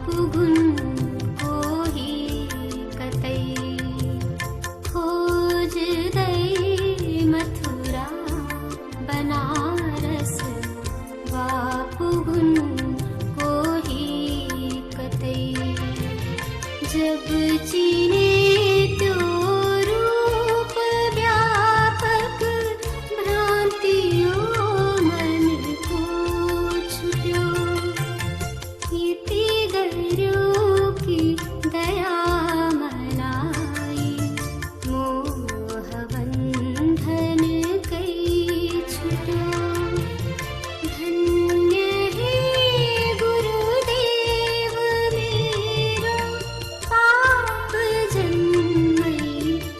पुगुन कोही कतै खोज्दै मथुरा बनारस वा पुगुन कोही कतै जब चिने त्यो रूप व्यापक भ्रान्तियों मनको छुट्यो यति गर्यो कि दया मलाई मोह बन्धन कै छुट्यो धन्य हे गुरुदेव मेरो पाप जन्मै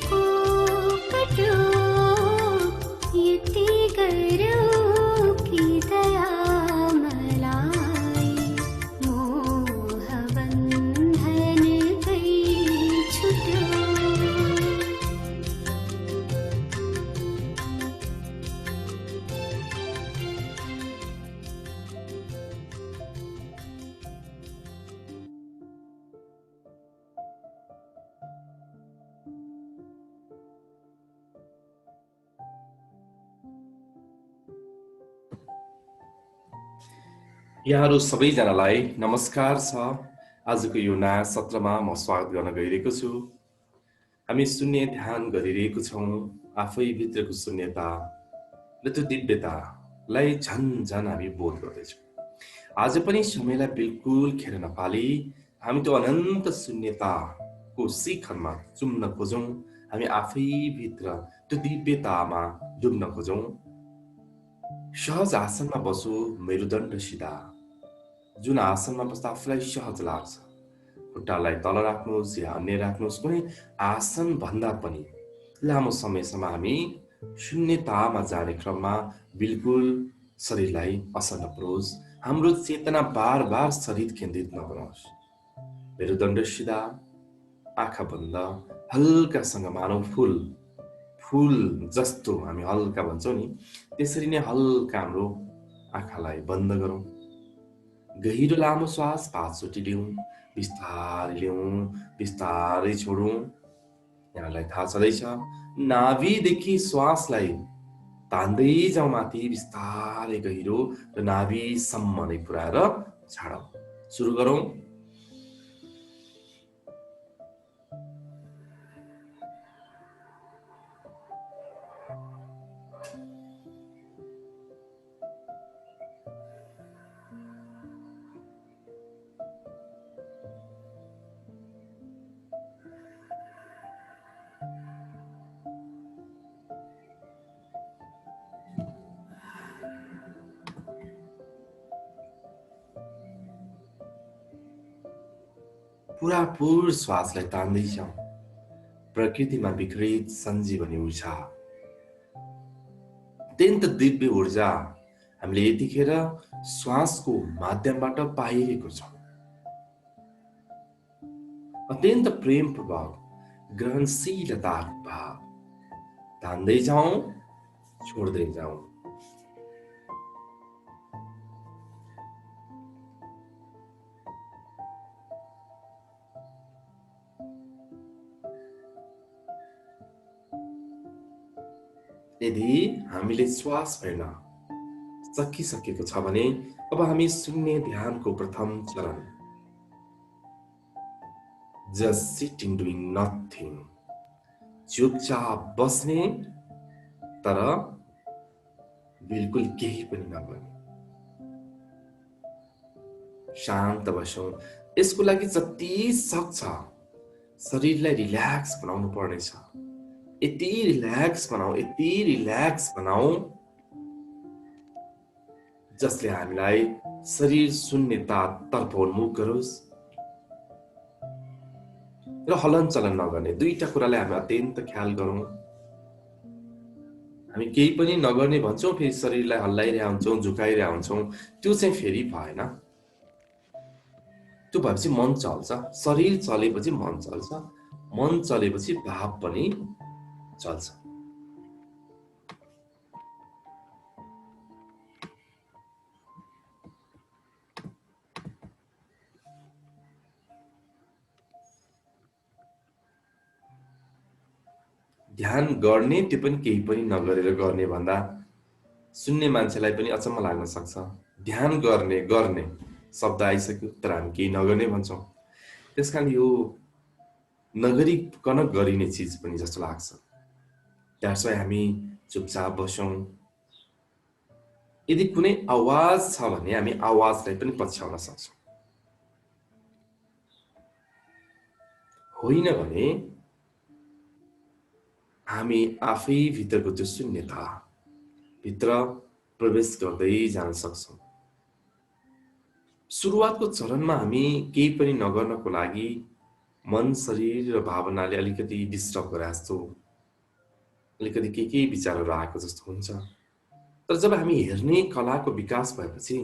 को कट्यो यति गर्यो कि दया मलाई मोह बन्धन कै छुट्यो यहाँहरू सबैजनालाई नमस्कार छ। आजको यो नयाँ सत्रमा म स्वागत गर्न गइरहेको छु। हामी शून्य ध्यान गरिरहेको छौँ। आफै भित्रको शून्यता र त्यो दिव्यतालाई झन झन हामी बोध गर्दैछौँ। आज पनि समयलाई बिल्कुल खेर नपाली हामी त्यो अनन्त शून्यताको शिखरमा चुम्न खोजौँ। हामी आफै भित्र त्यो दिव्यतामा डुब्न खोजौँ। सहज आसनमा बसो, मेरुदण्ड सिधा। जुन आसनमा बस्दा आफूलाई सहज लाग्छ, खुट्टालाई तल राख्नुहोस् या अन्य राख्नुहोस्, कुनै आसन भन्दा पनि लामो समयसम्म हामी शून्यतामा जाने क्रममा बिल्कुल शरीरलाई असर नपुरोस्। हाम्रो चेतना बार बार शरीर केन्द्रित नबनोस्। मेरुदण्ड सिधा, आँखा बन्द, हल्कासँग मानव फूल जस्तो हामी हल्का भन्छौँ नि, त्यसरी नै हल्का हाम्रो आँखालाई बन्द गरौँ। गहिरो लामो श्वास 5 चोटि लिउँ, बिस्तारै लिउँ, बिस्तारै छोडौँ। यहाँलाई थाहा छँदैछ, नाभिदेखि श्वासलाई तान्दै जाउँ माथि, बिस्तारै गहिरो र नाभिसम्म नै पुर्याएर छाडौँ। सुरु गरौँ। पुरापुर श्वासलाई तान्दै जाउँ। प्रकृतिमा विकृत सञ्जीवनी ऊर्जा, अत्यन्त दिव्य ऊर्जा हामीले यतिखेर श्वासको माध्यमबाट पाइरहेको छौँ। अत्यन्त प्रेमपूर्वक ग्रहणशीलता भाव तान्दै जाउँ, छोड्दै जाउँ। यदि हामीले श्वास फेर्न सकिसकेको छ भने अब हामी शून्य ध्यानको प्रथम चरण, जस्ट सिटिङ डुइङ नथिङ, चुपचाप बस्ने तर बिल्कुल केही पनि नगर्ने, शान्त बसौँ। यसको लागि जति सक्छ शरीरलाई रिल्याक्स बनाउनु पर्नेछ। यति रिल्याक्स बनाऊ जसले हामीलाई शरीर शून्यता तर्फ उन्मुख गरोस् र हलन चलन नगर्ने। दुईटा कुरालाई हामी अत्यन्त ख्याल गरौँ। हामी केही पनि नगर्ने भन्छौँ, फेरि शरीरलाई हल्लाइरहेका हुन्छौँ, झुकाइरहेका हुन्छौँ, त्यो चाहिँ फेरि भएन। त्यो भएपछि मन चल्छ। शरीर चलेपछि मन चल्छ, मन चलेपछि भाव पनि चल्छ। ध्यान गर्ने त्यो पनि केही पनि नगरेर गर्ने भन्दा सुन्ने मान्छेलाई पनि अचम्म लाग्न सक्छ। ध्यान गर्ने गर्ने शब्द आइसक्यो तर हामी केही नगर्ने भन्छौँ। त्यसकारण यो नगरिकन गरिने चिज पनि जस्तो लाग्छ। द्याट्स वाइ हामी चुपचाप बसौँ। यदि कुनै आवाज छ भने हामी आवाजलाई पनि पछ्याउन सक्छौँ, होइन भने हामी आफै भित्रको त्यो शून्यता भित्र प्रवेश गर्दै जान सक्छौँ। सुरुवातको चरणमा हामी केही पनि नगर्नको लागि मन, शरीर र भावनाले अलिकति डिस्टर्ब गरे जस्तो, अलिकति के विचारहरू आएको जस्तो हुन्छ। तर जब हामी हेर्ने कलाको विकास भएपछि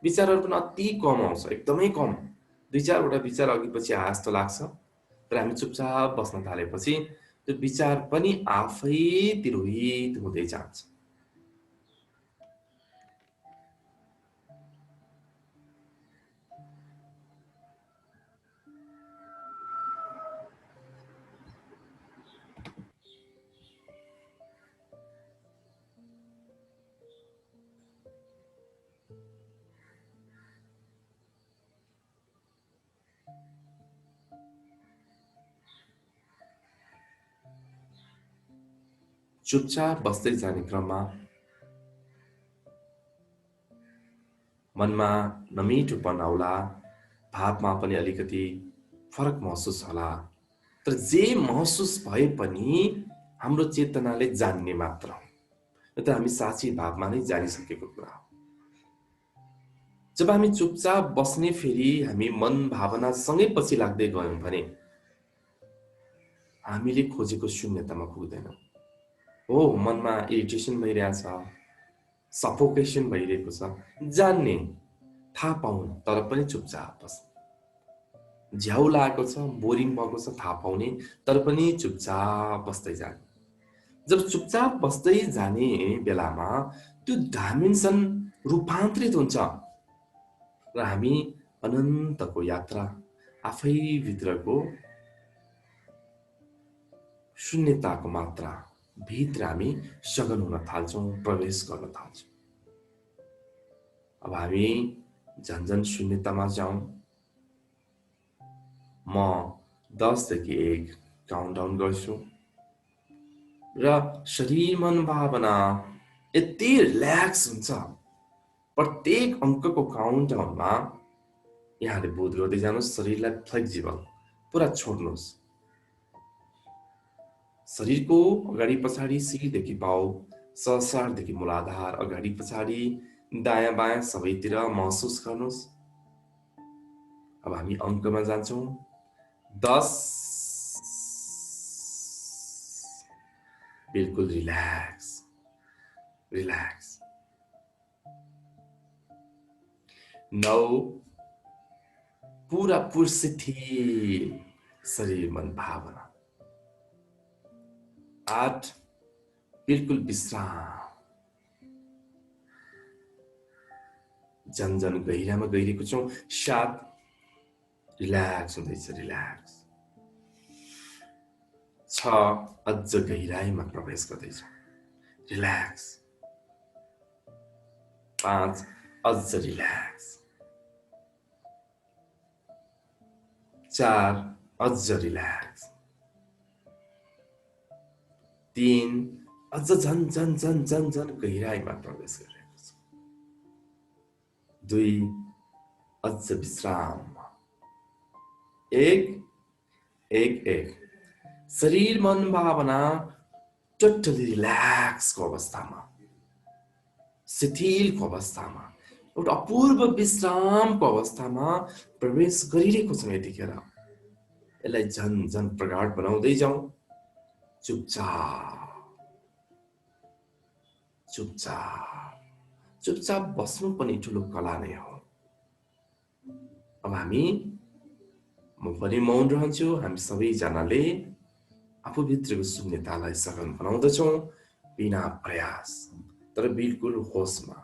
विचारहरू पनि अति कम आउँछ, एकदमै कम। 2-4 वटा विचार अघि पछि आए जस्तो लाग्छ। तर हामी चुपचाप बस्न थालेपछि त्यो विचार पनि आफै तिरोहित हुँदै जान्छ। चुपचाप बस्दै जाने क्रममा मनमा नमिठोपन आउला, भावमा पनि अलिकति फरक महसुस होला। तर जे महसुस भए पनि हाम्रो चेतनाले जान्ने मात्र हो। यो त हामी साँची भावमा नै जानिसकेको कुरा हो। जब हामी चुपचाप बस्ने फेरि हामी मन भावनासँगै पछि लाग्दै गयौँ भने हामीले खोजेको शून्यतामा पुग्दैनौँ। हो, मनमा इरिटेसन भइरहेछ, सफोकेसन भइरहेको छ, जान्ने, थाहा पाउन, तर पनि चुपचाप बस्ने। झ्याउ लागेको छ, बोरिङ भएको छ, थाहा पाउने, तर पनि चुपचाप बस्दै जाने। जब चुपचाप बस्दै जाने बेलामा त्यो डाइमेन्सन रूपान्तरित हुन्छ र हामी अनन्तको यात्रा आफै भित्रको शून्यताको मात्रा भित्र हामी सघन हुन थाल्छौँ, प्रवेश गर्न थाल्छौँ। अब हामी झन्झन शून्यतामा जाउँ। म 10 देखि 1 काउन्टडाउन गर्छु र शरीर, मन, भावना यति रिल्याक्स हुन्छ। प्रत्येक अङ्कको काउन्टडाउनमा यहाँले बोध गर्दै जानुहोस्, शरीरलाई फ्लेक्जिबल पुरा छोड्नुहोस्। शरीरको अगाडि पछाडि, शिरदेखि पाउ, सहस्रारदेखि मूलाधार, अगाडि पछाडि, दायाँ बायाँ सबैतिर महसुस गर्नुहोस्। अब हामी अङ्कमा जान्छौँ। 10 बिल्कुल रिल्याक्स रिल्याक्स। 9 पूरा शिथिल शरीर, मन, भावना। 8 बिल्कुल विश्राम, झन्झन गहिरामा गइरहेको छौँ। 7 रिल्याक्स हुँदैछ, रिल्याक्स। 6 अझ गहिराईमा प्रवेश गर्दैछौँ, रिल्याक्स। 5 अझ रिल्याक्स। 4 अझ रिल्याक्स। 3 अझ झन झन झन झन झन गहिराईमा प्रवेश गरिरहेको छ। 2 अझ विश्राम। 1 1 1 शरीर, मन, भावना टोटली रिल्याक्सको अवस्थामा, शिथिलको अवस्थामा, एउटा अपूर्व विश्रामको अवस्थामा प्रवेश गरिरहेको छौँ। यतिखेर यसलाई झन झन प्रगाढ बनाउँदै जाउँ। चुपचाप चुपचाप चुपचाप बस्नु पनि ठुलो कला नै हो। अब हामी, म पनि मौन रहन्छु, हामी सबैजनाले आफूभित्रको शून्यतालाई सघन बनाउँदछौँ बिना प्रयास, तर बिल्कुल होसमा।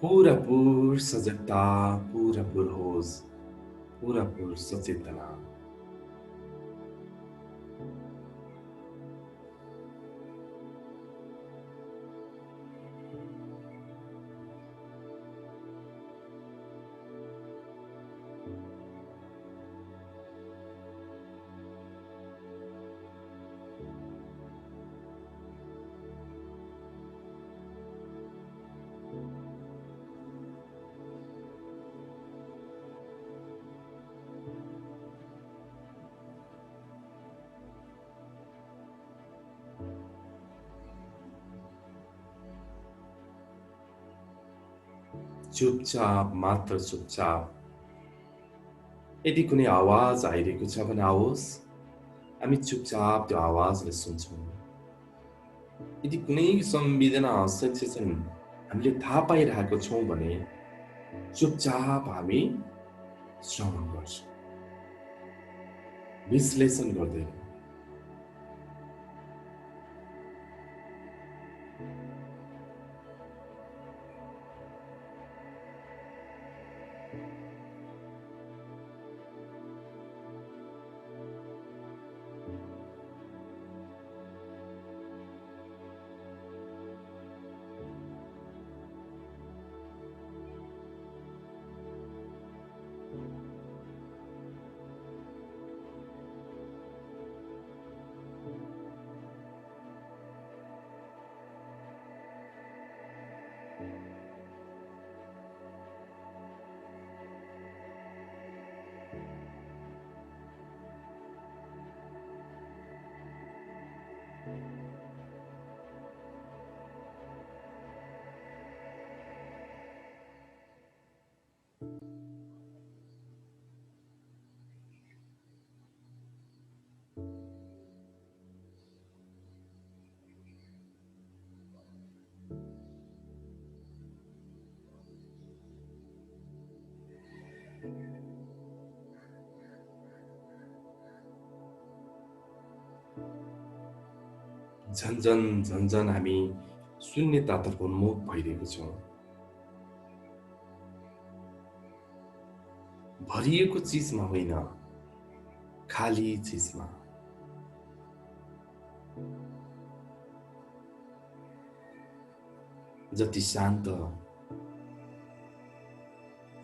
पूरा सजगता, पूरा होश, पूरा सचेतना। चुपचाप, मात्र चुपचाप। यदि कुनै आवाज आइरहेको छ भने आओस्, हामी चुपचाप त्यो आवाजलाई सुन्छौँ। यदि कुनै संवेदना सेन्सेसन हामीले थाहा पाइरहेको छौँ भने चुपचाप हामी श्रवण गर्छौँ, विश्लेषण गर्दैनौँ। झन्झन हामी शून्यतातर्फ उन्मुख भइरहेको छौँ। भरिएको चिजमा होइन, खाली चिजमा। जति शान्त,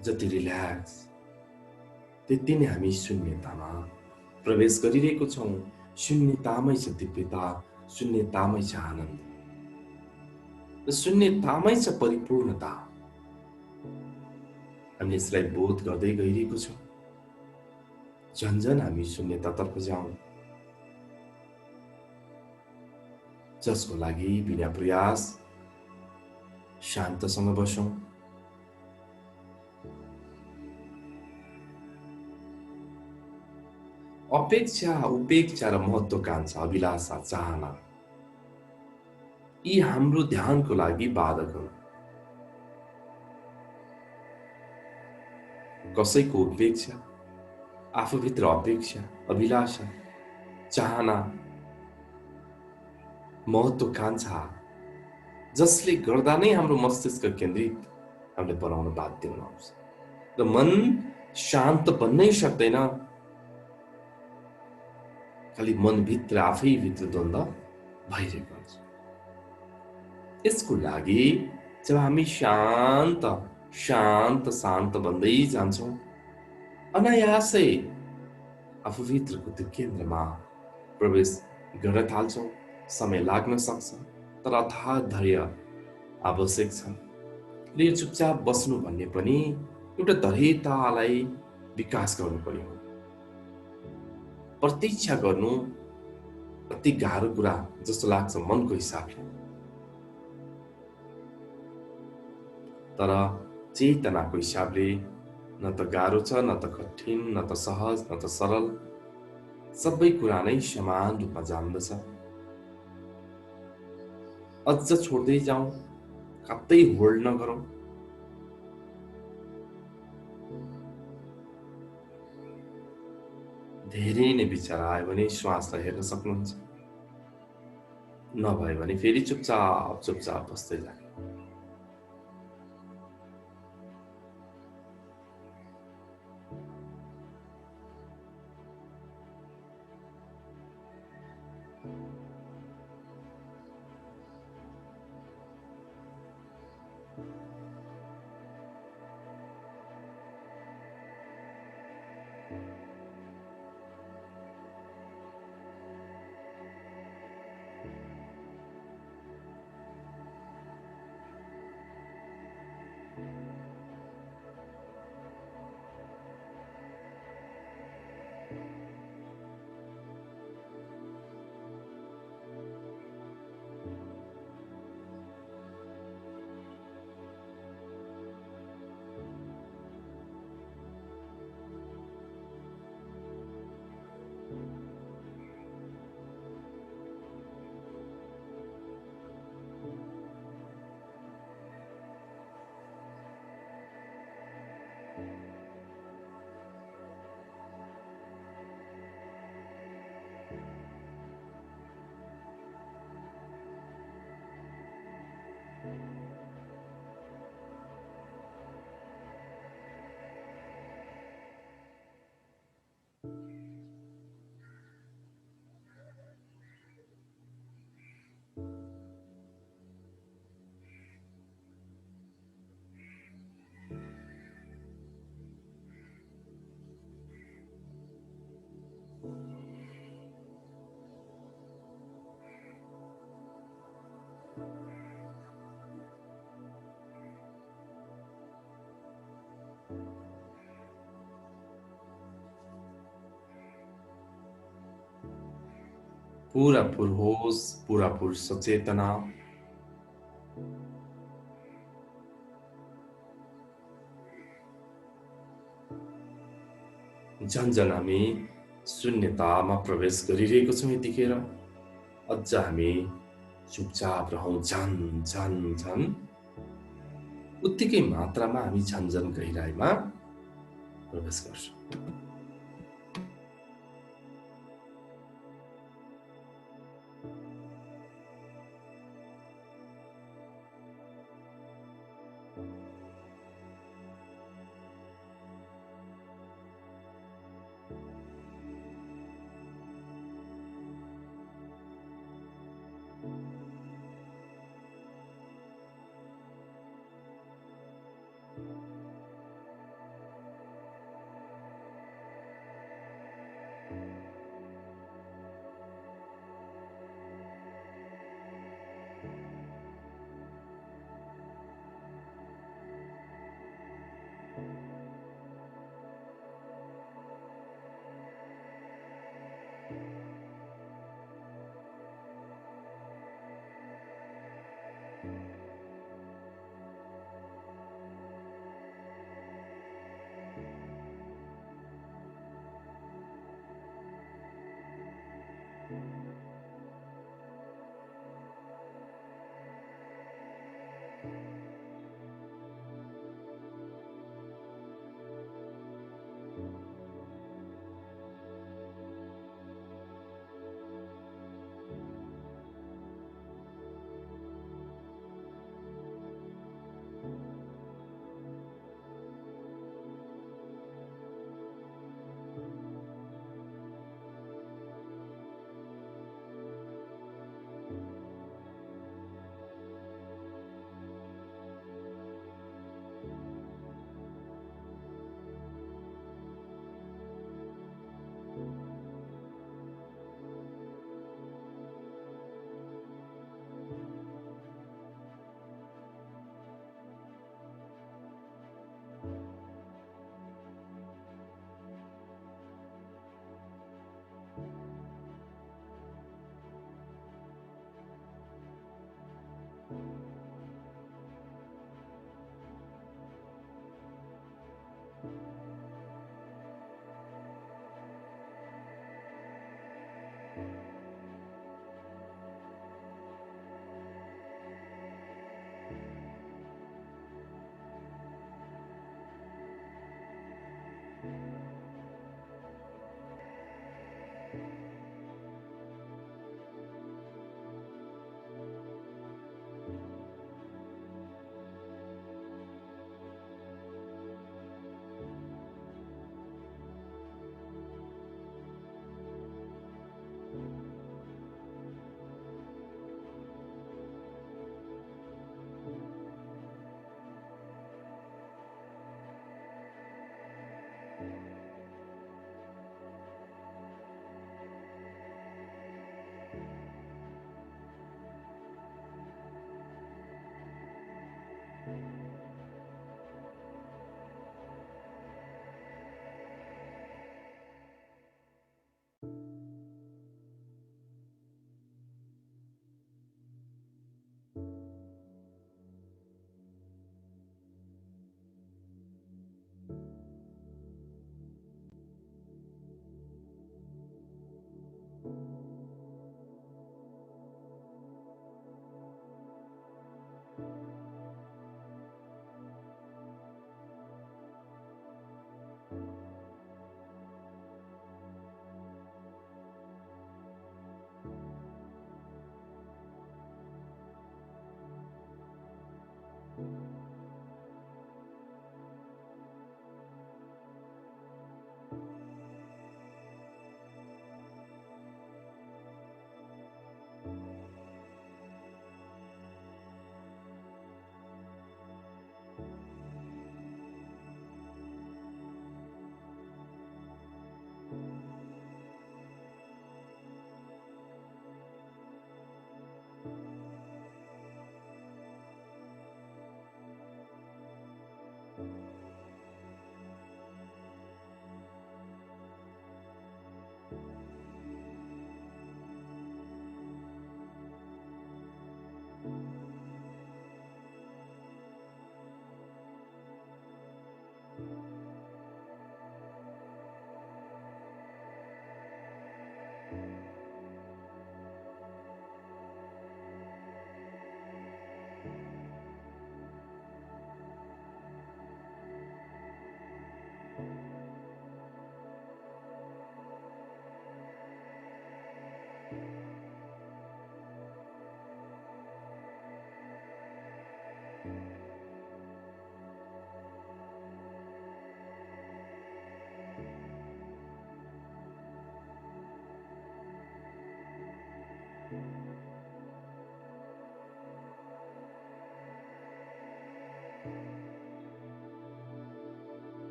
जति रिल्याक्स, त्यति नै हामी शून्यतामा प्रवेश गरिरहेको छौँ। शून्यतामै छ दिव्यता, शून्यतामै छ आनन्द, र शून्यतामै छ परिपूर्णता। हामीले यसलाई बोध गर्दै गइरहेको छौँ। झन्झन हामी शून्यतातर्फ जाउँ, जसको लागि बिना प्रयास शान्तसँग बसौँ। अपेक्षा, उपेक्षा र महत्वाकांक्षा, अभिलाषा, चाहना, यी हाम्रो ध्यानको लागि बाधकहरू। कसैको उपेक्षा, आफूभित्र अपेक्षा, अभिलाषा, चाहना, महत्वाकांक्षा, जसले गर्दा नै हाम्रो मस्तिष्क केन्द्रित हामीले बनाउन बाध्य हुनुहुन्छ, र मन शान्त बन्नै सक्दैन। खालि मनभित्र आफैभित्र द्वन्द्व भइरहेको हुन्छ। यसको लागि जब हामी शान्त शान्त शान्त बन्दै जान्छौँ, अनायासै आफूभित्रको त्यो केन्द्रमा प्रवेश गर्न थाल्छौँ। समय लाग्न सक्छ, तर अथाह धैर्य आवश्यक छ। र यो चुपचाप बस्नु भन्ने पनि एउटा धैर्यतालाई विकास गर्नु पर्यो। प्रतीक्षा गर्नु अति गाह्रो कुरा जस्तो लाग्छ मनको हिसाबले, तर चेतनाको हिसाबले न त गाह्रो छ, न त कठिन, न त सहज, न त सरल। सबै कुरा नै समान रूपमा जान्दछ। अझ छोड्दै जाउँ, कतै होल्ड नगरौँ। धेरै नै विचार आयो भने श्वासलाई हेर्न सक्नुहुन्छ, नभए भने फेरि चुपचाप चुपचाप बस्दै जाने। पूरापूर होश, पूरापूर सचेतना, झन्झन हामी शून्यतामा प्रवेश गरिरहेको छौँ। यतिखेर अझ हामी चुपचाप रहौँ। झन झन झन उत्तिकै मात्रामा हामी झन्झन गहिराइमा प्रवेश गर्छौँ।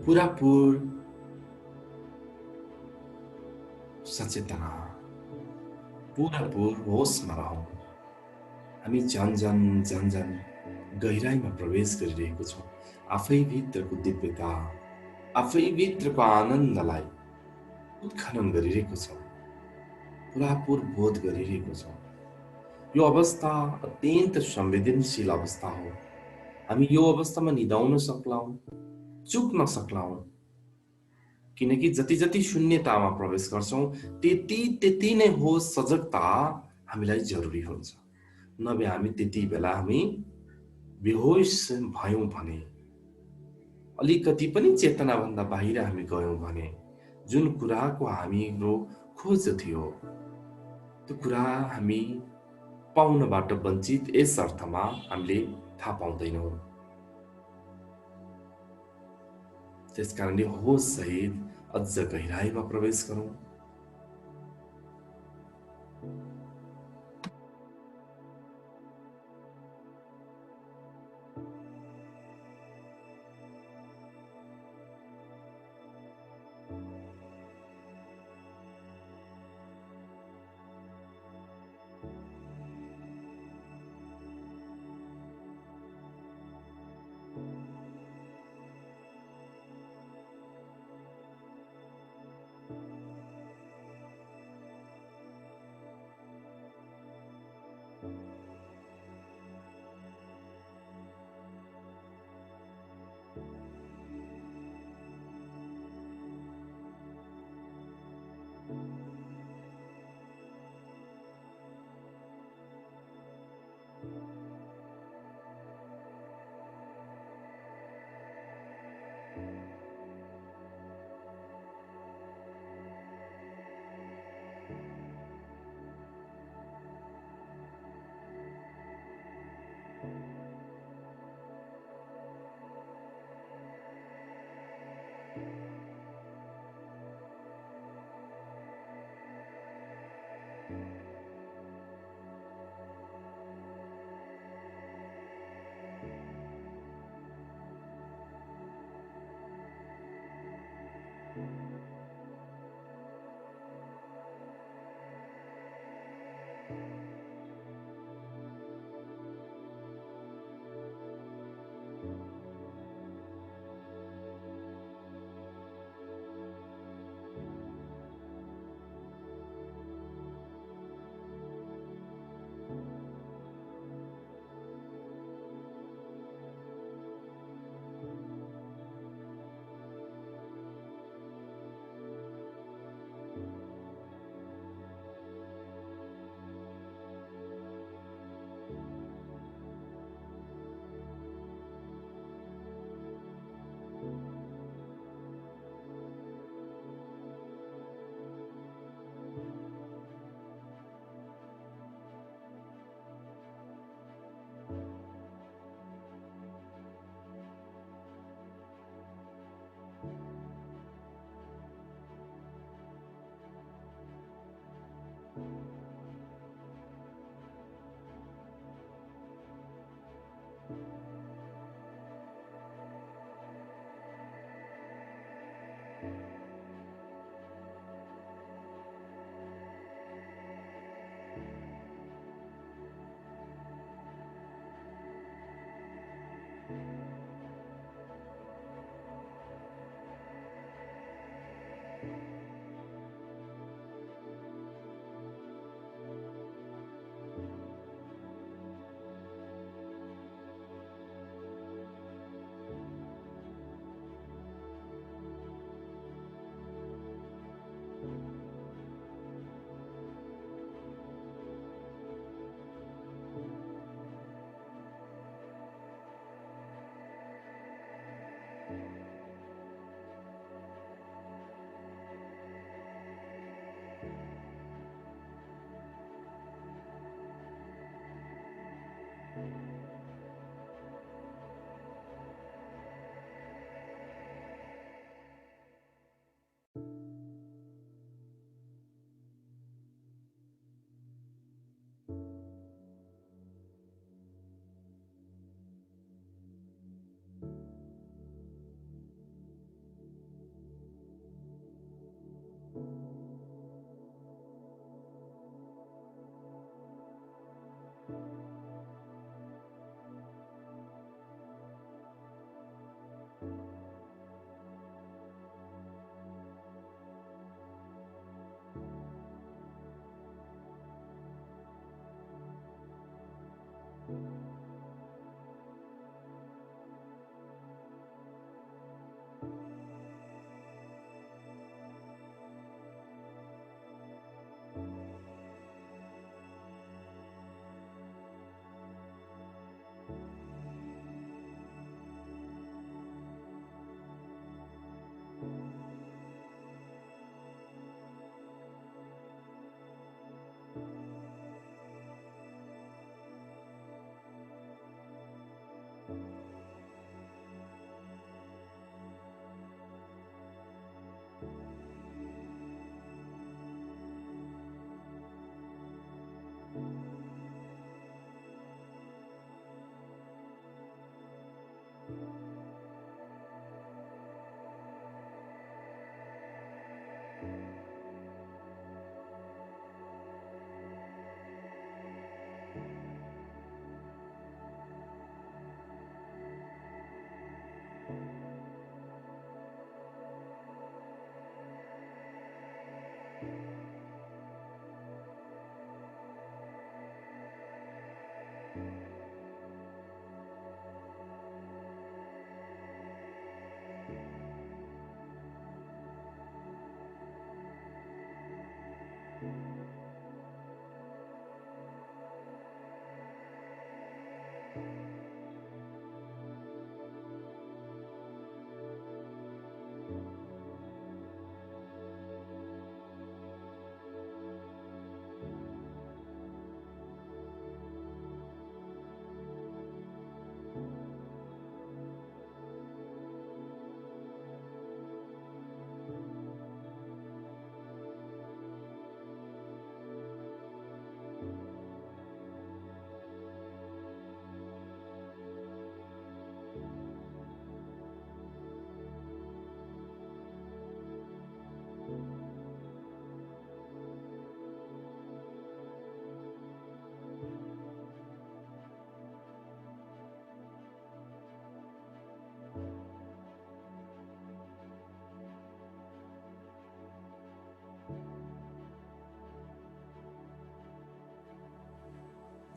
पुरापुर सचेतना, पुरापुर होसमा रहौँ। हामी झन झन झन झन गहिराइमा प्रवेश गरिरहेको छौँ। आफै भित्रको दिव्यता, आफै भित्रको आनन्दलाई उत्खनन गरिरहेको छौँ, पुरापुर बोध गरिरहेको छौँ। यो अवस्था अत्यन्त संवेदनशील अवस्था हो। हामी यो अवस्थामा निदाउन सक्लौँ, चुक्न सक्लौँ, किनकि जति जति शून्यतामा प्रवेश गर्छौँ त्यति त्यति नै हो सजगता हामीलाई जरुरी हुन्छ। नभए हामी त्यति बेला हामी बेहोस भयौँ भने, अलिकति पनि चेतनाभन्दा बाहिर हामी गयौँ भने, जुन कुराको हाम्रो खोज थियो त्यो कुरा हामी पाउनबाट वञ्चित यस अर्थमा हामीले थाहा पाउँदैनौँ। त्यसकारणले होस सहित अझ गहिराइमा प्रवेश गरौँ।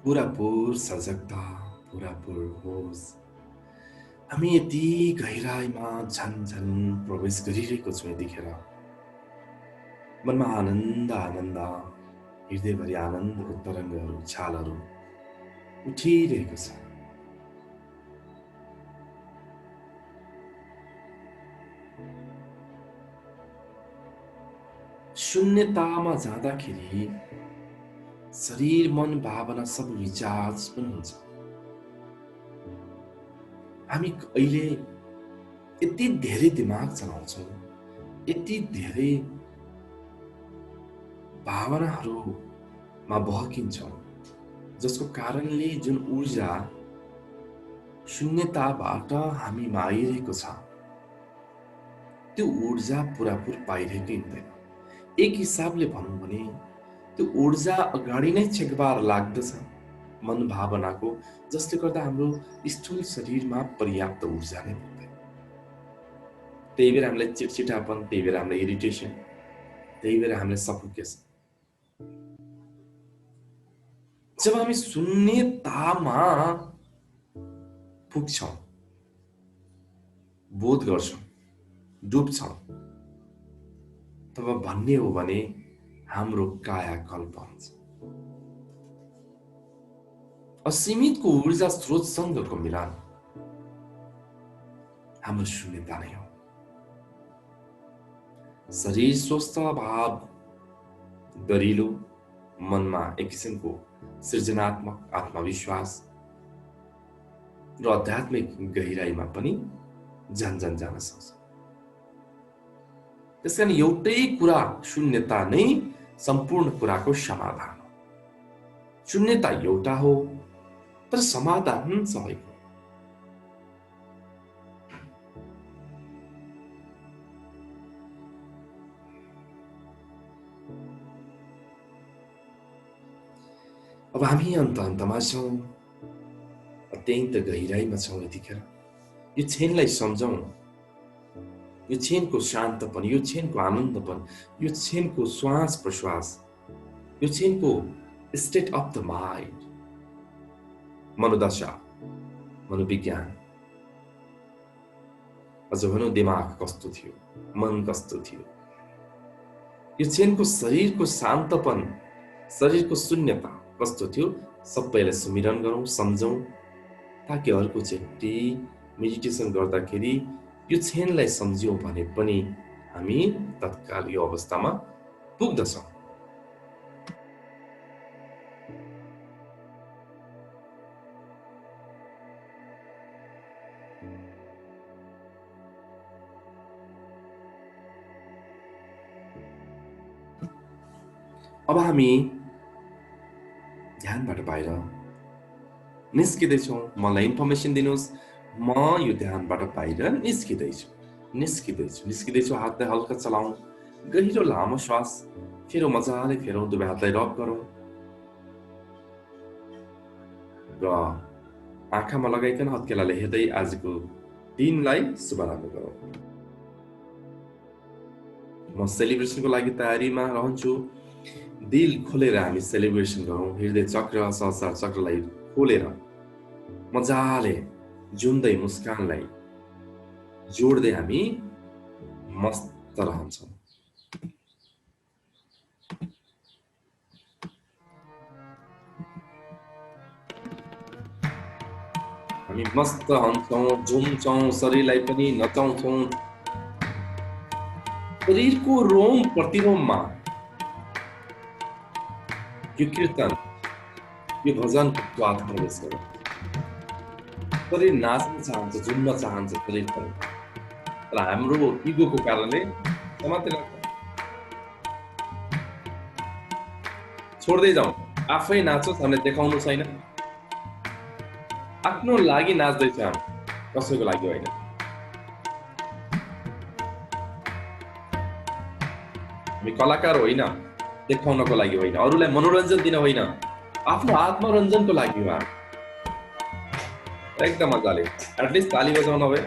पुरापुर सजगता, पुरापुर होस। हामी यति गहिराइमा झन प्रवेश गरिरहेको छौँ यतिखेर। मनमा आनन्द आनन्द, हृदयभरि आनन्दको तरङ्गहरू, छालहरू उठिरहेको छ। शून्यतामा जाँदाखेरि शरीर, मन, भावना सब रिचार्ज पनि हुन्छ। हामी अहिले यति धेरै दिमाग चलाउँछौँ, यति धेरै भावनाहरूमा बहकिन्छौँ, जसको कारणले जुन ऊर्जा शून्यताबाट हामीमा आइरहेको छ, त्यो ऊर्जा पुरापुर पाइरहेकै हुँदैन। एक हिसाबले भनौँ भने त्यो ऊर्जा अगाडि नै छेकबार लाग्दछ मन भावनाको, जसले गर्दा हाम्रो स्थूल शरीरमा पर्याप्त ऊर्जा नै पुग्दैन। त्यही भएर हामीलाई चिडचिडापन, त्यही भएर हामीलाई इरिटेसन, त्यही भएर हामीलाई सफोकेसन। जब हामी शून्यतामा पुग्छौँ, बोध गर्छौँ, डुब्छौँ, तब भन्ने हो भने हाम्रो कायाकल्प हुन्छ। असीमितको ऊर्जा स्रोतसँगको मिलन हाम्रो शून्यता नै हो। शरीर स्वस्थ, भाव दरिलो, मनमा एक किसिमको सृजनात्मक आत्मविश्वास र आध्यात्मिक गहिराइमा पनि जान जान सक्छ। त्यसकारण एउटै कुरा, शून्यता नै सम्पूर्ण कुराको समाधान हो। शून्यता एउटा हो, तर समाधान सबैको। अब हामी अन्त-अन्तमा छौँ, अत्यन्त गहिराइमा छौँ यतिखेर। यो क्षणलाई सम्झौँ, यो क्षणको शान्तपन, यो क्षणको आनन्दपन, यो क्षणको श्वास प्रश्वास, यो क्षणको स्टेट अफ द माइन्ड, मनोदशा, मनोविज्ञान, अझ भनौँ दिमाग कस्तो थियो, मन कस्तो थियो, यो क्षणको शरीरको शान्तपन, शरीरको शून्यता कस्तो थियो, सबैलाई सुमिरन गरौँ, सम्झौँ, ताकि अर्कोचोटि मेडिटेसन गर्दाखेरि यो क्षणलाई सम्झ्यौँ भने पनि हामी तत्काल यो अवस्थामा पुग्दछौँ। अब हामी ध्यानबाट बाहिर निस्किँदैछौँ। मलाई इन्फर्मेसन दिनुहोस्, म यो ध्यानबाट बाहिर निस्किँदैछु। निस्किँदैछु। हातलाई हल्का चलाउँ, गहिरो लामो श्वास फेरौँ, मजाले फेरौँ, दुवै हातलाई रब गरौँ र आँखामा लगाइकन हत्केलाले हेर्दै आजको दिनलाई शुभारम्भ गरौँ। म सेलिब्रेसनको लागि तयारीमा रहन्छु। दिल खोलेर हामी सेलिब्रेसन गरौँ। हृदय चक्र, सहस्रार चक्रलाई खोलेर मजाले जुन्दै मुस्कानलाई जोड्दै हामी मस्त रहन्छौँ। हामी मस्त हन्छौँ, झुम्छौँ, शरीरलाई पनि नचाउँछौँ। शरीरको रोम प्रतिरोममा यो कीर्तन, यो भजनको स्वाद प्रवेश गरौँ। शरीर नाच्न चाहन्छ, झुम्न चाहन्छ शरीर पनि, तर हाम्रो इगोको कारणले समातेर छोड्दै जाउँ। आफै नाचोस्, हामीले देखाउनु छैन। आफ्नो लागि नाच्दैछ हामी, कसैको लागि होइन। हामी कलाकार होइन, देखाउनको लागि होइन, अरूलाई मनोरञ्जन दिन होइन, आफ्नो आत्मरञ्जनको लागि हो। एकदम मजाले एटलिस्ट ताली बजाउन भयो।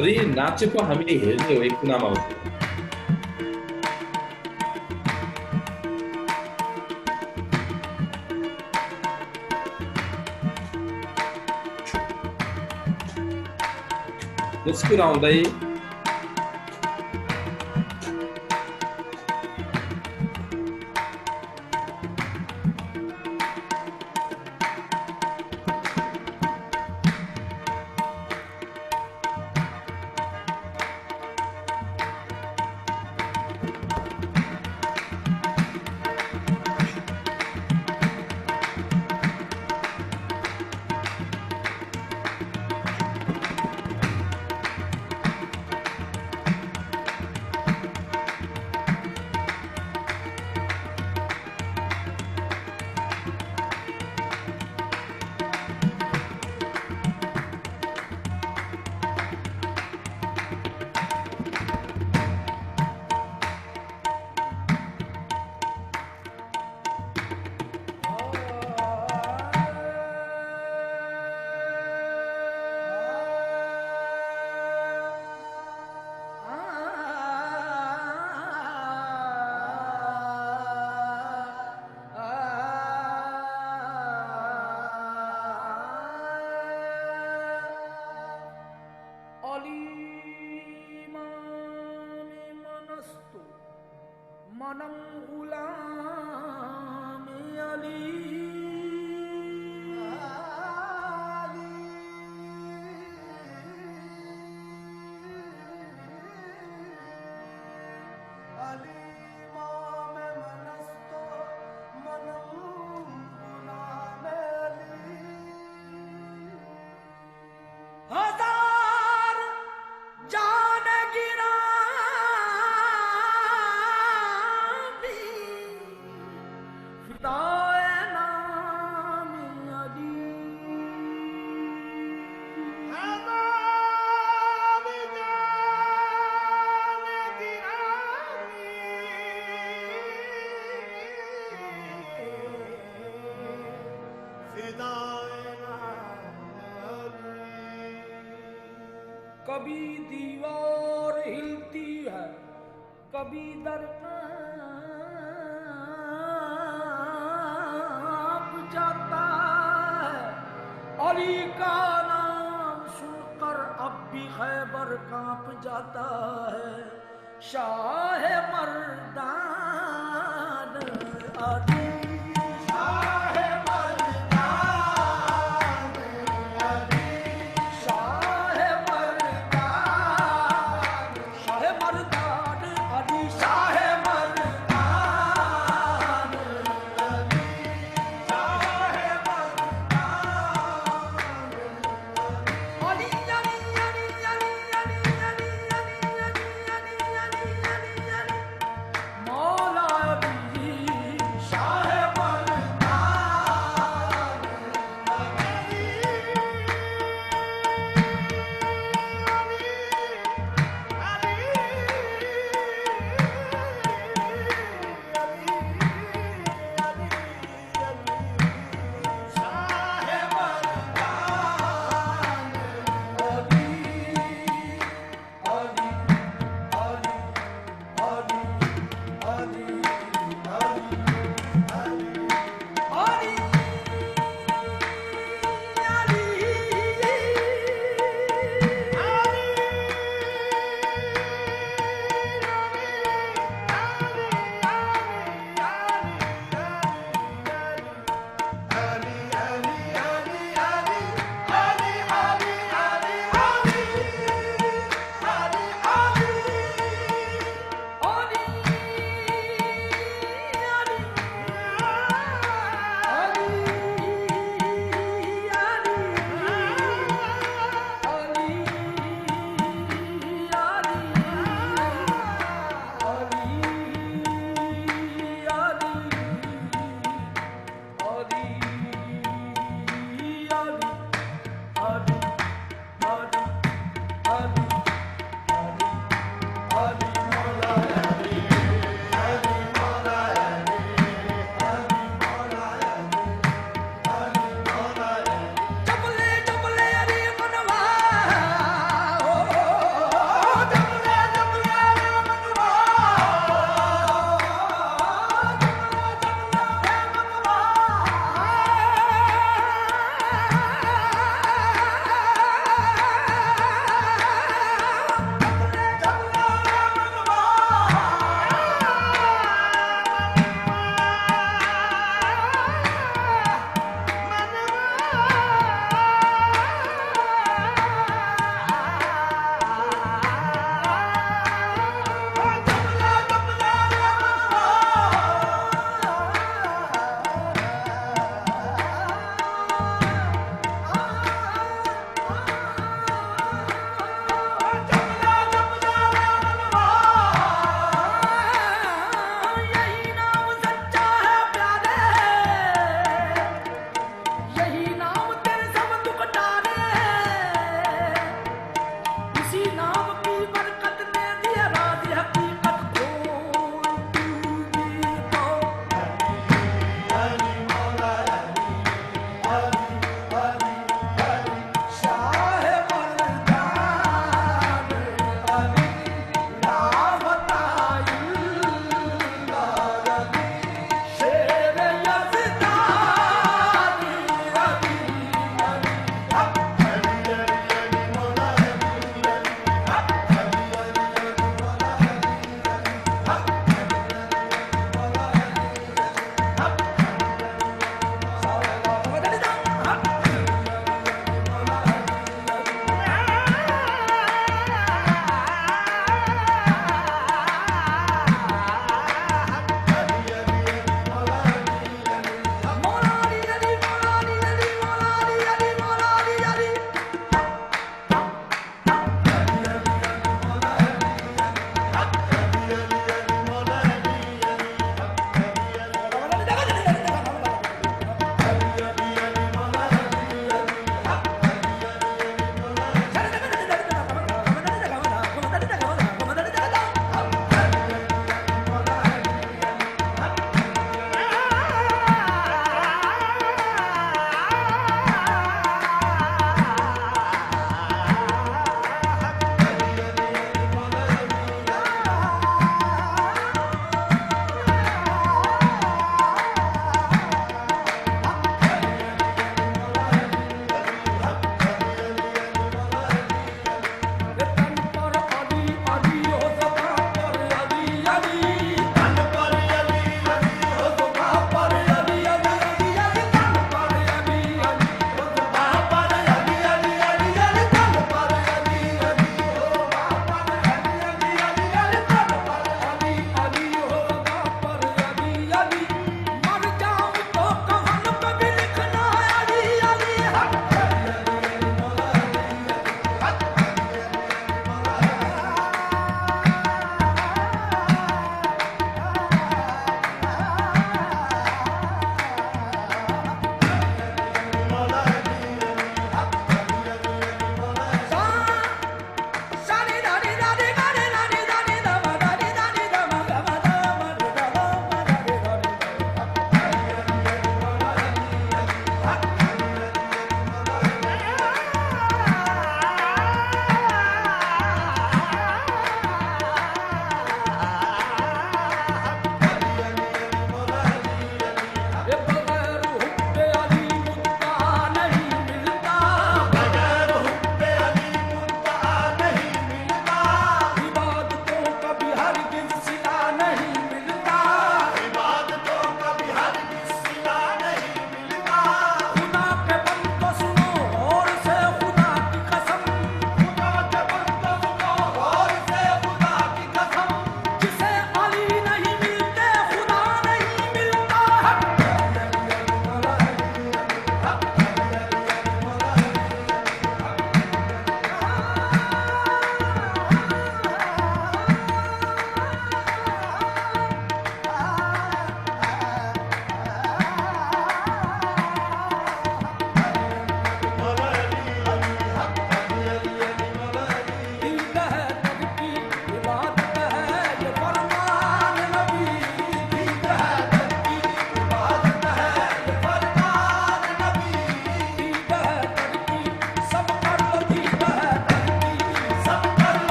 शरीर नाचेको हामीले हेर्ने हो, एक कुनामा बसेर। मुस्कुराउँदै कभी दीवार हिलती है, कभी दर कांप जाता है। अली का नाम सुनकर अब भी खैबर पर कांप जाता है शाह मर्दान अली शाह मर्दान अली शाह मर्दान अली शाह मर्दान अली शाह मौला अली शाह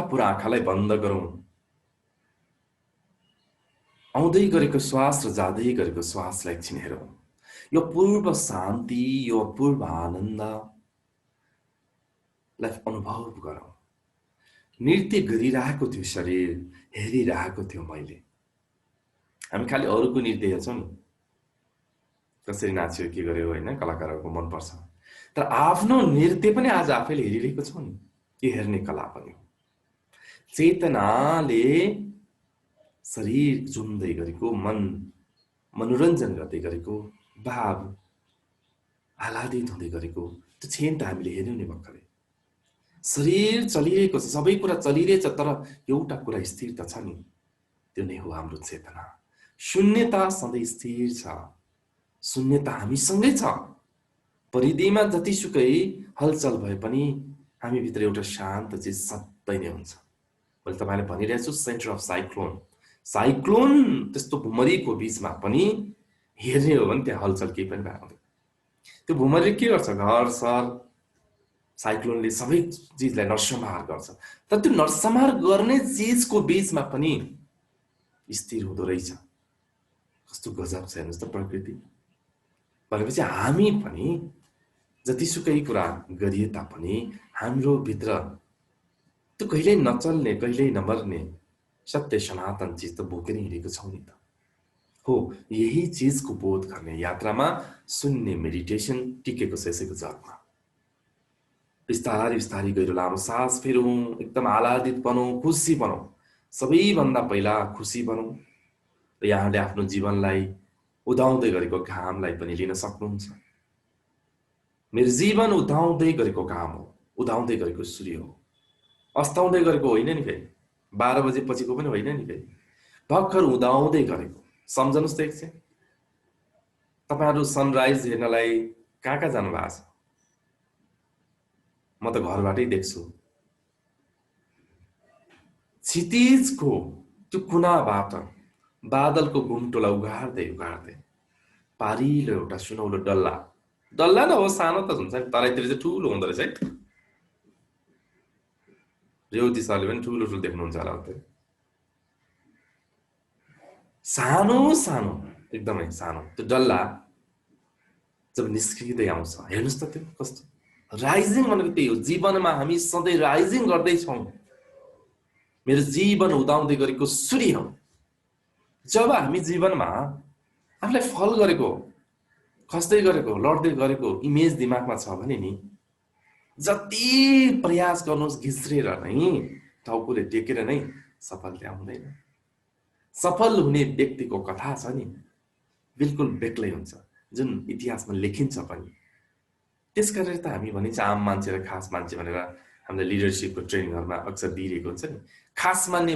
पुरा आँखालाई बन्द गरौँ। आउँदै गरेको श्वास र जाँदै गरेको श्वासलाई एकछिन हेरौँ। यो पूर्व शान्ति, यो पूर्व आनन्दलाई अनुभव गरौँ। नृत्य गरिरहेको थियो शरीर, हेरिरहेको थियो मैले। हामी खालि अरूको नृत्य हेर्छौँ नि, कसरी नाच्यो के गर्यो होइन, कलाकारहरूको मनपर्छ। तर आफ्नो नृत्य पनि आज आफैले हेरिरहेको छौँ नि, यो हेर्ने कला पनि हो। चेतनाले शरीर जुन्दै गरेको, मन मनोरञ्जन गर्दै गरेको, भाव आह्लादित हुँदै गरेको त्यो क्षण त हामीले हेर्यौँ नि भर्खरै। शरीर चलिरहेको छ, सबै कुरा चलिरहेछ, तर एउटा कुरा स्थिर त छ नि, त्यो नै हो हाम्रो चेतना। शून्यता सधैँ स्थिर छ, शून्यता हामीसँगै छ। परिधिमा जतिसुकै हलचल भए पनि हामीभित्र एउटा शान्त चिज सधैँ नै हुन्छ। मैले तपाईँलाई भनिरहेको छु, सेन्टर अफ साइक्लोन। साइक्लोन त्यस्तो भुमरीको बिचमा पनि हेर्ने हो भने त्यहाँ हलचल केही पनि भएको हुँदैन। त्यो भुमरीले के गर्छ, घर सर साइक्लोनले सबै चिजलाई नरसंहार गर्छ। तर त्यो नरसंहार गर्ने चिजको बिचमा पनि स्थिर हुँदो रहेछ। कस्तो गजब छ हेर्नुहोस् त प्रकृति। भनेपछि हामी पनि जतिसुकै कुरा गरिए तापनि हाम्रो भित्र त्यो कहिल्यै नचल्ने, कहिल्यै नमर्ने सत्य सनातन चिज त बोकेर हिँडेको छौँ नि त। हो, यही चिजको बोध गर्ने यात्रामा शून्य मेडिटेसन टिकेको छ यसैको जगमा। बिस्तारै बिस्तारै गहिरो लामो सास फेरौँ, एकदम आह्लादित बनौँ, खुसी बनौँ। सबैभन्दा पहिला खुसी बनौँ। र यहाँले आफ्नो जीवनलाई उदाउँदै गरेको घामलाई पनि लिन सक्नुहुन्छ। मेरो जीवन उदाउँदै गरेको घाम हो, उदाउँदै गरेको सूर्य हो, अस्ताउँदै गरेको होइन नि फेरि, 12 बजे पछिको पनि होइन नि फेरि, भर्खर उदाउँदै गरेको। सम्झनुहोस् त एकछिन, तपाईँहरू सनराइज हेर्नलाई कहाँ कहाँ जानु भएको छ? म त घरबाटै देख्छु। क्षितिजको त्यो कुनाबाट बादलको घुम्टोलाई उगार्दै उगार्दै पारिलो एउटा सुनौलो डल्ला, डल्ला न हो, सानो त हुन्छ नि, तराईतिर चाहिँ ठुलो हुँदो रहेछ है। रेवती सरले पनि ठुलो ठुलो देख्नुहुन्छ होला। सानो सानो, एकदमै सानो त्यो डल्ला जब निस्किँदै आउँछ, हेर्नुहोस् त त्यो कस्तो राइजिङ भनेको त्यही हो। जीवनमा हामी सधैँ राइजिङ गर्दैछौँ। मेरो जीवन उदाउँदै गरेको सूर्य हो। जब हामी जीवनमा आफूलाई फल गरेको, खस्दै गरेको, लड्दै गरेको इमेज दिमागमा छ भने नि, जति प्रयास गर्नुहोस् घिच्रेर नै, टाउकोले टेकेर नै सफलता आउँदैन। सफल हुने व्यक्तिको कथा छ नि, बिल्कुल बेग्लै हुन्छ, जुन इतिहासमा लेखिन्छ पनि। त्यसकारण त हामी भनिन्छ आम मान्छे र खास मान्छे भनेर हामीले लिडरसिपको ट्रेनिङहरूमा अक्सर दिइरहेको हुन्छ नि। खास मान्ने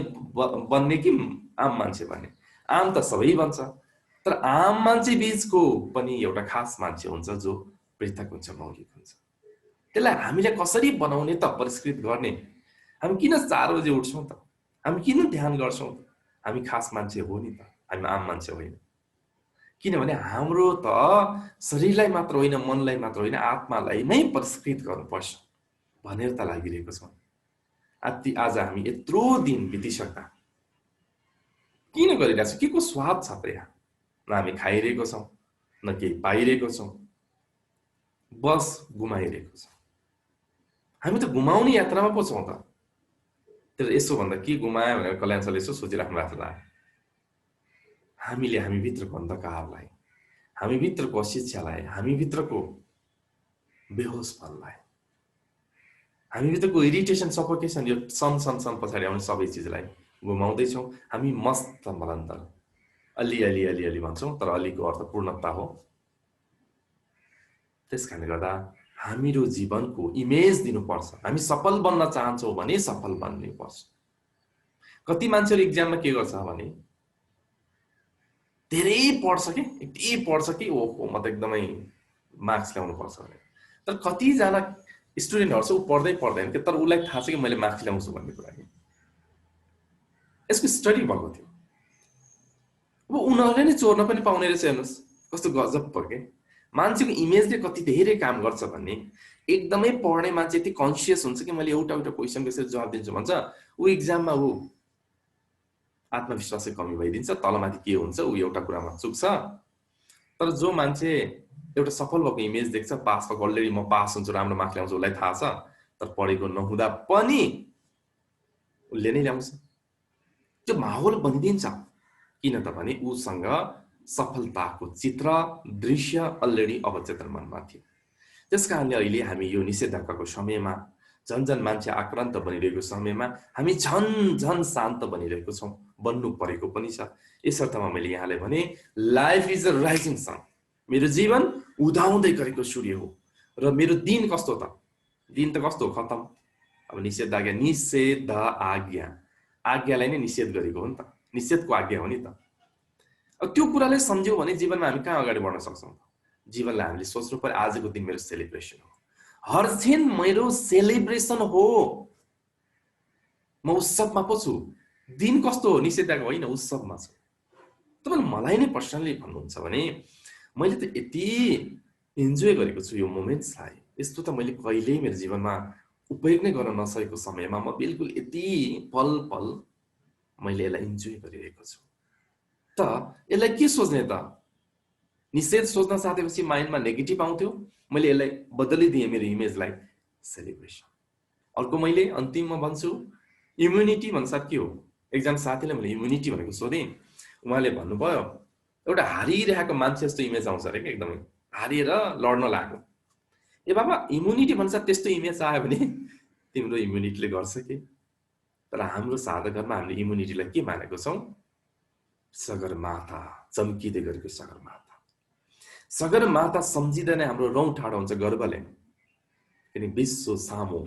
बन्ने कि आम मान्छे बन्ने? आम त सबै बन्छ, तर आम मान्छे बीचको पनि एउटा खास मान्छे हुन्छ जो पृथक हुन्छ, मौलिक हुन्छ। त्यसलाई हामीले कसरी बनाउने त, परिष्कृत गर्ने? हामी किन 4 बजे उठ्छौँ त? हामी किन ध्यान गर्छौँ त? हामी खास मान्छे हो नि त, हामी आम मान्छे होइन। किनभने हाम्रो त शरीरलाई मात्र होइन, मनलाई मात्र होइन, आत्मालाई नै परिष्कृत गर्नुपर्छ भनेर त लागिरहेको छौँ। आज हामी यत्रो दिन बितिसक्दा किन गरिरहेको छौँ? के को स्वाद छ त यहाँ? न हामी खाइरहेको छौँ, न केही पाइरहेको छौँ, बस गुमाइरहेको छौँ। हामी त गुमाउने यात्रामा पो छौँ त। तर यसो भन्दा के गुमायो भनेर कल्याण सरले यसो सोचिराख्नु भएको छ। हामीले हामीभित्रको अन्धकारलाई, हामीभित्रको अशिक्षालाई, हामीभित्रको बेहोसपनलाई, हामीभित्रको इरिटेसन, सफोकेसन, यो सन सन सन पछाडि आउने सबै चिजलाई गुमाउँदैछौँ। हामी मस्त मलन्तर अलि भन्छौँ, तर अलिको अर्थ पूर्णता हो। त्यस कारणले गर्दा हाम्रो जीवनको इमेज दिनुपर्छ। हामी सफल बन्न चाहन्छौँ भने सफल बन्नुपर्छ। कति मान्छेहरू इक्जाममा के गर्छ भने धेरै पढ्छ कि यति पढ्छ कि ओहो म त एकदमै मार्क्स ल्याउनु पर्छ भने, तर कतिजना स्टुडेन्टहरू छ ऊ पढ्दै पर्दैन कि, तर उसलाई थाहा छ कि मैले मार्क्स ल्याउँछु भन्ने कुरा कि यसको स्टडी भएको थियो। अब उनीहरूले नै चोर्न पनि पाउने रहेछ। हेर्नुहोस् कस्तो गजब पो के। मान्छेको इमेजले कति धेरै काम गर्छ भन्ने। एकदमै पढ्ने मान्छे यति कन्सियस हुन्छ कि मैले एउटा क्वेसनको यसरी जवाब दिन्छु भन्छ, ऊ इक्जाममा ऊ आत्मविश्वासै कमी भइदिन्छ, तलमाथि के हुन्छ ऊ एउटा कुरामा चुक्छ। तर जो मान्छे एउटा सफल भएको इमेज देख्छ, पास भएको अलरेडी म पास हुन्छु, राम्रो मार्क्स ल्याउँछु, उसलाई थाहा छ, तर पढेको नहुँदा पनि उसले नै ल्याउँछ। त्यो माहौल बनिदिन्छ। किन त भने उसँग सफलताको चित्र दृश्य अलरेडी अवचेतन मनमा थियो। त्यस कारणले अहिले हामी यो निषेधाज्ञाको समयमा झन् मान्छे आक्रान्त बनिरहेको समयमा हामी झन् शान्त बनिरहेको छौँ, बन्नु परेको पनि छ। यस अर्थमा मैले यहाँलाई भने लाइफ इज अ राइजिङ सन। मेरो जीवन उदाउँदै गरेको सूर्य हो। र मेरो दिन कस्तो त? दिन त कस्तो हो? खतम। अब निषेधाज्ञा, निषेध आज्ञा, आज्ञालाई नै निषेध गरेको हो नि त, निषेधको आज्ञा हो नि त। अब त्यो कुरालाई सम्झ्यौँ भने जीवनमा हामी कहाँ अगाडि बढ्न सक्छौँ? जीवनलाई हामीले सोच्नु पर्यो आजको दिन मेरो सेलिब्रेसन हो, हर दिन मेरो सेलिब्रेसन हो। म उत्सवमा पो छु। दिन कस्तो हो? निषेधाज्ञा होइन, उत्सवमा छु। तपाईँले मलाई नै पर्सनली भन्नुहुन्छ भने मैले त यति इन्जोय गरेको छु यो मोमेन्ट्सलाई। यस्तो त मैले कहिल्यै मेरो जीवनमा उपयोग नै गर्न नसकेको समयमा म बिल्कुल यति पल मैले यसलाई इन्जोय गरिरहेको छु। त यसलाई के सोच्ने त? निषेध सोच्न साथेपछि माइन्डमा नेगेटिभ आउँथ्यो, मैले यसलाई बदलिदिएँ मेरो इमेजलाई सेलिब्रेसन। अर्को मैले अन्तिममा भन्छु इम्युनिटी भन्छ के हो? एकजना साथीले मैले इम्युनिटी भनेको सोधेँ, उहाँले भन्नुभयो एउटा हारिरहेको मान्छे जस्तो इमेज आउँछ अरे क्या, एकदमै हारिएर लड्न लाग्यो। ए बाबा इम्युनिटी भन्छ त्यस्तो इमेज आयो भने तिम्रो इम्युनिटीले गर्छ के? तर हाम्रो साधकमा हामीले इम्युनिटीलाई के मानेको छौँ? सगरमाथा, चम्किँदै गरेको सगरमाथा। सगरमाथा सम्झिँदा नै हाम्रो रौँ ठाडो हुन्छ गर्वले, किन विश्व सामु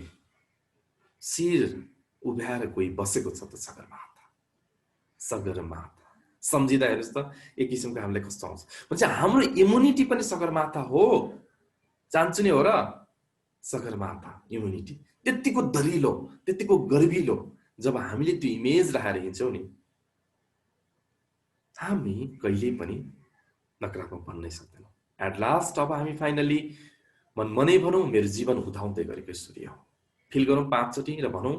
शिर उभ्याएर कोही बसेको छ त सगरमाथा। सगरमाथा सम्झिँदा हेर्नुहोस् त एक किसिमको हामीलाई कस्तो आउँछ भन्छ। हाम्रो इम्युनिटी पनि सगरमाथा हो, जान्छु नि हो र? सगरमाथा इम्युनिटी त्यतिको दरिलो, त्यतिको गर्विलो। जब हामीले त्यो इमेज राखेर हिँड्छौँ नि, हामी कहिल्यै पनि नकारात्मक बन्नै सक्दैनौँ। एट लास्ट अब हामी फाइनली मनै भनौँ मेरो जीवन उदाउँदै गरेको सूर्य हो। फिल गरौँ 5 चोटि र भनौँ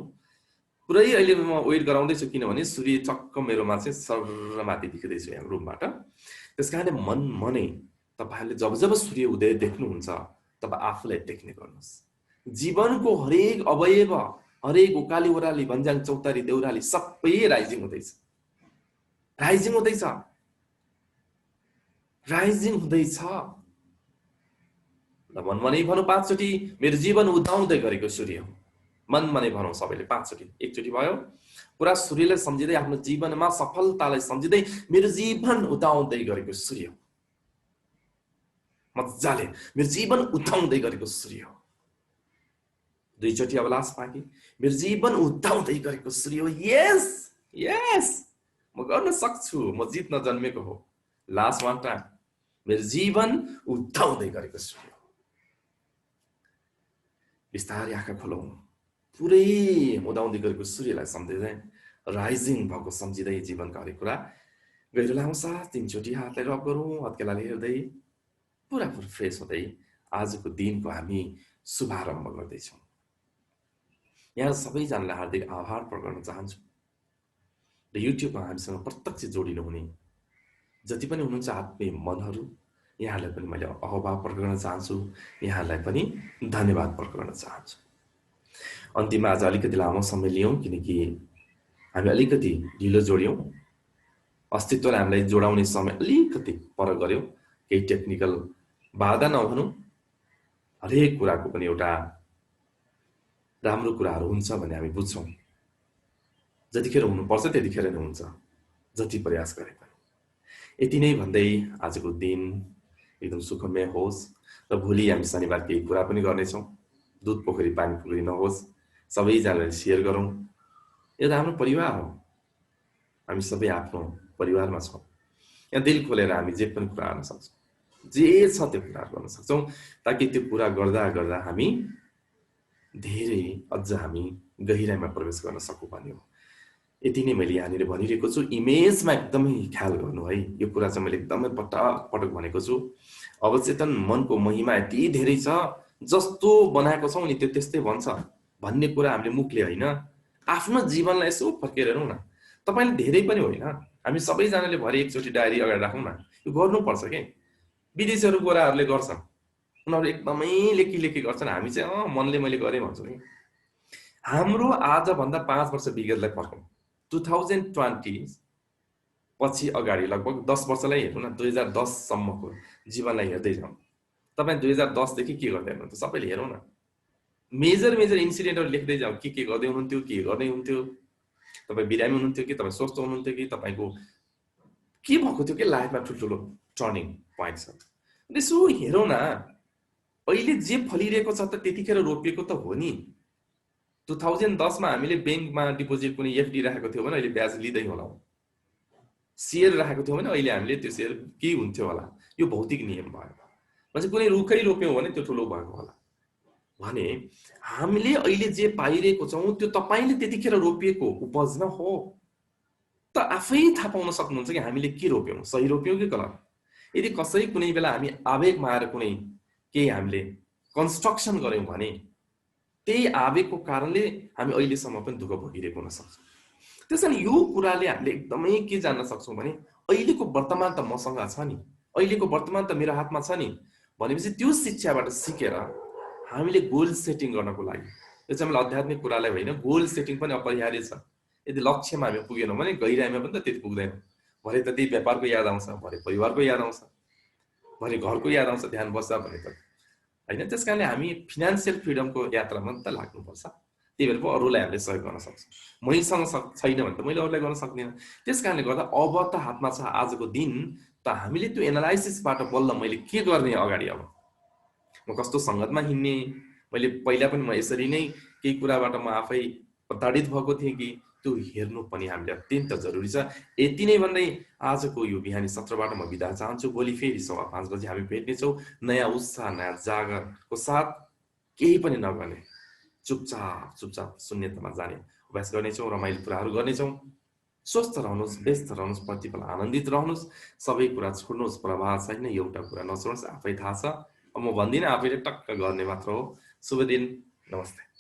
पुरै। अहिले म वेट गराउँदैछु किनभने सूर्य चक्क मेरोमा चाहिँ सर्रमाथि देखिँदैछु यहाँ रुमबाट। त्यस कारणले मनै तपाईँहरूले जब सूर्य उदय देख्नुहुन्छ तब आफूलाई देख्ने गर्नुहोस्। जीवनको हरेक अवयव, हरेक उकाली ओह्राली भन्ज्याङ चौतारी देउराली सबै राइजिङ हुँदैछ, राइजिङ हुँदैछ, राइजिङ हुँदैछ। ल मनै भनौँ 5 चोटि मेरो जीवन उदाउँदै गरेको सूर्य हो। मनै भनौँ सबैले 5 चोटि। एकचोटि भयो पुरा सूर्यलाई सम्झिँदै, आफ्नो जीवनमा सफलतालाई सम्झिँदै मेरो जीवन उदाउँदै गरेको सूर्य हो। मजाले मेरो जीवन उदाउँदै गरेको सूर्य हो। 2 चोटि अब लास्ट बाँकी, मेरो जीवन उदाउँदै गरेको सूर्य हो। यस यस म गर्न सक्छु, म जित्न जन्मेको हो। लास्ट वान टाइम, मेरो जीवन उदाउँदै गरेको सूर्य हो। बिस्तारै आँखा खोलौँ, पुरै उदाउँदै गरेको सूर्यलाई सम्झिँदै, राइजिङ भएको सम्झिँदै जीवनका हरेक कुरा गहिरो लाउँछ। 3 चोटि हातलाई रब गरौँ, हत्केलाले हेर्दै पुरा फ्रेस हुँदै आजको दिनको हामी शुभारम्भ गर्दैछौँ। यहाँ सबैजनालाई हार्दिक आभार प्रकट गर्न चाहन्छु। र युट्युबमा हामीसँग प्रत्यक्ष जोडिनु हुने जति पनि हुनुहुन्छ आत्मीय मनहरू, यहाँलाई पनि मैले आभार प्रकट गर्न चाहन्छु, यहाँलाई पनि धन्यवाद प्रकट गर्न चाहन्छु। अन्तिममा आज अलिकति लामो समय लियौँ किनकि हामी अलिकति ढिलो जोड्यौँ। अस्तित्वले हामीलाई जोडाउने समय अलिकति पर गऱ्यो। केही टेक्निकल बाधा नभनौँ, हरेक कुराको पनि एउटा राम्रो कुराहरू हुन्छ भन्ने हामी बुझ्छौँ। जतिखेर हुनुपर्छ त्यतिखेर नै हुन्छ, जति प्रयास गरे पनि। यति नै भन्दै आजको दिन एकदम सुखमय होस् र भोलि हामी शनिबार केही कुरा पनि गर्नेछौँ। दुध पोखरी पानी पोखरी नहोस्, सबैजनाले सेयर गरौँ। यो त हाम्रो परिवार हो, हामी सबै आफ्नो परिवारमा छौँ। यहाँ दिल खोलेर हामी जे पनि कुरा गर्न सक्छौँ, जे छ त्यो कुरा गर्न सक्छौँ, ताकि त्यो कुरा गर्दा गर्दा हामी धेरै अझ हामी गहिराइमा प्रवेश गर्न सकौँ भन्ने हो। यति नै मैले यहाँनिर भनिरहेको छु। इमेजमा एकदमै ख्याल गर्नु है, यो कुरा चाहिँ मैले एकदमै पटक पटक भनेको छु। अवचेतन मनको महिमा यति धेरै छ, जस्तो बनाएको छौँ नि त्यो त्यस्तै भन्छ भन्ने कुरा हामीले मुखले होइन, आफ्नो जीवनलाई यसो फर्केर हेरौँ न। तपाईँले धेरै पनि होइन, हामी सबैजनाले भरे एकचोटि डायरी अगाडि राखौँ न, यो गर्नुपर्छ के। विदेशीहरू गोराहरूले गर्छन्, उनीहरू एकदमै लेखी गर्छन्, हामी चाहिँ मनले मैले गरेँ भन्छु नि। हाम्रो आजभन्दा 5 वर्ष विगतलाई फर्कौँ, 2020 पछि अगाडि लगभग 10 वर्षलाई हेर्नु न, 2010 सम्मको जीवनलाई हेर्दै जाउँ। तपाईँ 2010 देखि के गर्दै हुनुहुन्थ्यो सबैले हेरौँ न। मेजर इन्सिडेन्टहरू लेख्दै जाउँ, के गर्दै हुनुहुन्थ्यो, के गर्दै हुन्थ्यो, तपाईँ बिरामी हुनुहुन्थ्यो कि तपाईँ स्वस्थ हुनुहुन्थ्यो कि तपाईँको के भएको थियो कि लाइफमा ठुल्ठुलो टर्निङ पोइन्ट छ। यसो हेरौँ न, अहिले जे फलिरहेको छ त त्यतिखेर रोपिएको त हो नि। 2010 मा हामीले ब्याङ्कमा डिपोजिट कुनै एफडी राखेको थियो भने अहिले ब्याज लिँदै होला, सेयर राखेको थियो भने अहिले हामीले त्यो सेयर के हुन्थ्यो होला। यो भौतिक नियम भयो। पछि कुनै रुखै रोप्यौँ भने त्यो ठुलो भएको होला। भने हामीले अहिले जे पाइरहेको छौँ त्यो तपाईँले त्यतिखेर रोपिएको उपज न हो, त आफै थाहा पाउन सक्नुहुन्छ कि हामीले के रोप्यौँ, सही रोप्यौँ कि गलत। यदि कसै कुनै बेला हामी आवेगमा आएर कुनै केही हामीले कन्स्ट्रक्सन गऱ्यौँ भने त्यही आवेगको कारणले हामी अहिलेसम्म पनि दुःख भोगिरहेको हुन सक्छ। त्यसैले यो कुराले हामीले एकदमै के जान्न सक्छौँ भने अहिलेको वर्तमान त मसँग छ नि, अहिलेको वर्तमान त मेरो हातमा छ नि भनेपछि त्यो शिक्षाबाट सिकेर हामीले गोल सेटिङ गर्नको लागि, यो चाहिँ हामीले आध्यात्मिक कुरालाई होइन, गोल सेटिङ पनि अपरिहार्य छ। यदि लक्ष्यमा हामी पुगेनौँ भने गहिराइमा पनि त त्यति पुग्दैनौँ। भरे त त्यही व्यापारको याद आउँछ, भरे परिवारको याद आउँछ, भरे घरको याद आउँछ, ध्यान बस्छ भने त होइन। त्यस कारणले हामी फिनान्सियल फ्रिडमको यात्रामा त लाग्नुपर्छ। त्यही भएर पो अरूलाई हामीले सहयोग गर्न सक्छौँ। मैसँग छैन भने त मैले अरूलाई गर्न सक्दिनँ। त्यस कारणले गर्दा अब त हातमा छ आजको दिन, त हामीले त्यो एनालाइसिसबाट बल्ल मैले के गर्ने अगाडि, अब म कस्तो सङ्गतमा हिँड्ने, मैले पहिला पनि म यसरी नै केही कुराबाट म आफै प्रताडित भएको थिएँ कि, त्यो हेर्नु पनि हामीले अत्यन्त जरुरी छ। यति नै भन्दै आजको यो बिहानी सत्रबाट म बिदा चाहन्छु। भोलि फेरि 5:15 बजे हामी भेट्नेछौँ नयाँ उत्साह, नयाँ जागरको साथ। केही पनि नगर्ने, चुपचाप शून्यतामा जाने अभ्यास गर्नेछौँ, रमाइलो कुराहरू गर्नेछौँ। स्वस्थ रहनुहोस्, व्यस्त रहनुहोस्, प्रतिपल आनन्दित रहनुहोस्, सबै कुरा छोड्नुहोस्, प्रभाव छैन, एउटा कुरा नछोड्नुहोस्, आफै थाहा छ। अब म भन्दिनँ, आफैले टक्क गर्ने मात्र हो। शुभ दिन, नमस्ते।